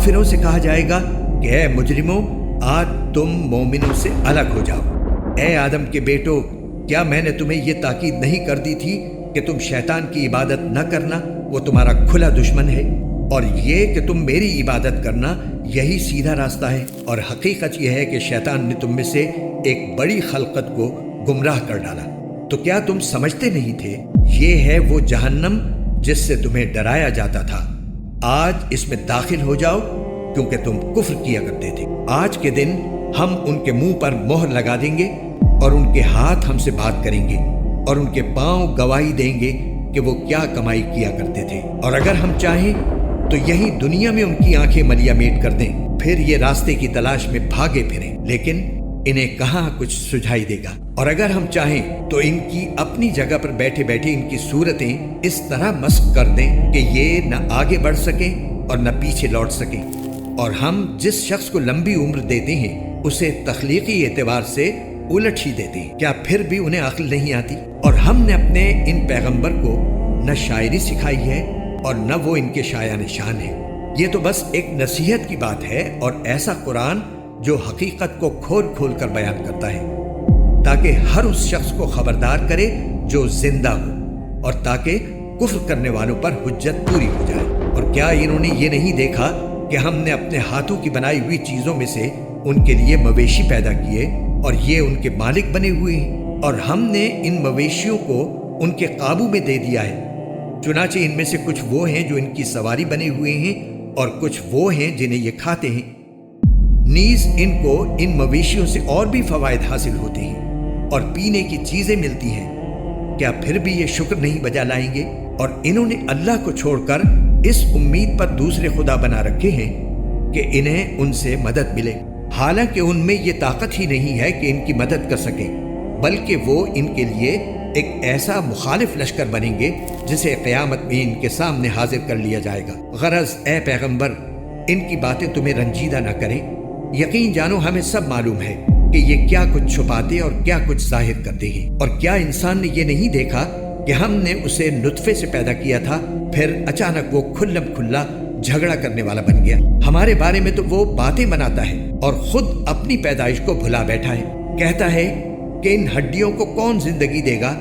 کافروں سے کہا جائے گا کہ اے مجرموں، آج تم مومنوں سے الگ ہو جاؤ۔ اے آدم کے بیٹو، کیا میں نے تمہیں یہ تاکید نہیں کر دی تھی کہ تم شیطان کی عبادت نہ کرنا، وہ تمہارا کھلا دشمن ہے، اور یہ کہ تم میری عبادت کرنا یہی سیدھا راستہ ہے۔ اور حقیقت یہ ہے کہ شیطان نے تم میں سے ایک بڑی خلقت کو گمراہ کر ڈالا۔ تو کیا تم سمجھتے نہیں تھے؟ یہ ہے وہ جہنم جس سے تمہیں ڈرایا جاتا تھا، آج اس میں داخل ہو جاؤ، کیونکہ تم کفر کیا کرتے تھے۔ آج کے دن ہم ان کے منہ پر مہر لگا دیں گے، اور ان کے ہاتھ ہم سے بات کریں گے، اور ان کے پاؤں گواہی دیں گے کہ وہ کیا کمائی کیا کرتے تھے۔ اور اگر ہم چاہیں تو یہی دنیا میں ان کی آنکھیں ملیا میٹ کر دیں، پھر یہ راستے کی تلاش میں بھاگے پھریں، لیکن انہیں کہاں کچھ سجھائی دے گا۔ اور اگر ہم چاہیں تو ان کی اپنی جگہ پر بیٹھے بیٹھے ان کی صورتیں اس طرح مسخ کر دیں کہ یہ نہ آگے بڑھ سکیں اور نہ پیچھے لوٹ سکیں۔ اور ہم جس شخص کو لمبی عمر دیتے ہیں اسے تخلیقی اعتبار سے الٹ ہی دیتے ہیں، کیا پھر بھی انہیں عقل نہیں آتی؟ اور ہم نے اپنے ان پیغمبر کو نہ شاعری سکھائی ہے اور نہ وہ ان کے شایان نشان ہے۔ یہ تو بس ایک نصیحت کی بات ہے، اور ایسا قرآن جو حقیقت کو کھول کھول کر بیان کرتا ہے، تاکہ ہر اس شخص کو خبردار کرے جو زندہ ہو، اور تاکہ کفر کرنے والوں پر حجت پوری ہو جائے۔ اور کیا انہوں نے یہ نہیں دیکھا کہ ہم نے اپنے ہاتھوں کی بنائی ہوئی چیزوں میں سے ان کے لیے مویشی پیدا کیے، اور یہ ان کے مالک بنے ہوئے ہیں، اور ہم نے ان مویشیوں کو ان کے قابو میں دے دیا ہے۔ چنانچہ ان میں سے کچھ وہ ہیں جو ان کی سواری بنے ہوئے ہیں، اور کچھ وہ ہیں جنہیں یہ کھاتے ہیں۔ نیز ان کو ان مویشیوں سے اور بھی فوائد حاصل ہوتے ہیں، اور پینے کی چیزیں ملتی ہیں۔ کیا پھر بھی یہ شکر نہیں بجا لائیں گے؟ اور انہوں نے اللہ کو چھوڑ کر اس امید پر دوسرے خدا بنا رکھے ہیں کہ انہیں ان سے مدد ملے، حالانکہ ان میں یہ طاقت ہی نہیں ہے کہ ان کی مدد کر سکیں، بلکہ وہ ان کے لیے ایک ایسا مخالف لشکر بنیں گے جسے قیامت میں ان کے سامنے حاضر کر لیا جائے گا۔ غرض اے پیغمبر، ان کی باتیں تمہیں رنجیدہ نہ کریں۔ یقین جانو ہمیں سب معلوم ہے کہ یہ کیا کچھ چھپاتے اور کیا کچھ ظاہر کرتے ہیں۔ اور کیا انسان نے یہ نہیں دیکھا کہ ہم نے اسے نطفے سے پیدا کیا تھا، پھر اچانک وہ کھلم کھلا جھگڑا کرنے والا بن گیا؟ ہمارے بارے میں تو وہ باتیں بناتا ہے اور خود اپنی پیدائش کو بھلا بیٹھا ہے۔ کہتا ہے کہ ان ہڈیوں کو کون زندگی دے گا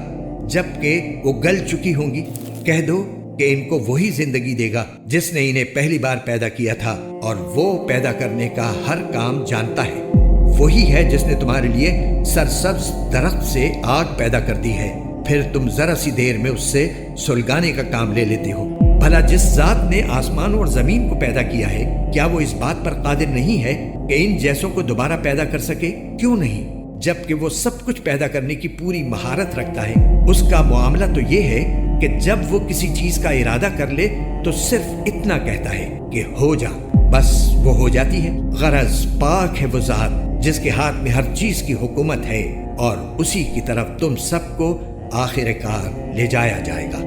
جبکہ وہ گل چکی ہوں گی؟ کہہ دو کہ ان کو وہی زندگی دے گا جس نے انہیں پہلی بار پیدا کیا تھا، اور وہ پیدا کرنے کا ہر کام جانتا ہے۔ وہی ہے جس نے تمہارے لیے سرسبز درخت سے آگ پیدا کر دی ہے، پھر تم ذرا سی دیر میں اس سے سلگانے کا کام لے لیتے ہو۔ بھلا جس ذات نے آسمان اور زمین کو پیدا کیا ہے، کیا وہ اس بات پر قادر نہیں ہے کہ ان جیسوں کو دوبارہ پیدا کر سکے؟ کیوں نہیں، جبکہ وہ سب کچھ پیدا کرنے کی پوری مہارت رکھتا ہے۔ اس کا معاملہ تو یہ ہے کہ جب وہ کسی چیز کا ارادہ کر لے تو صرف اتنا کہتا ہے کہ ہو جا، بس وہ ہو جاتی ہے۔ غرض پاک ہے وہ ذات جس کے ہاتھ میں ہر چیز کی حکومت ہے، اور اسی کی طرف تم سب کو آخر کار لے جایا جائے گا۔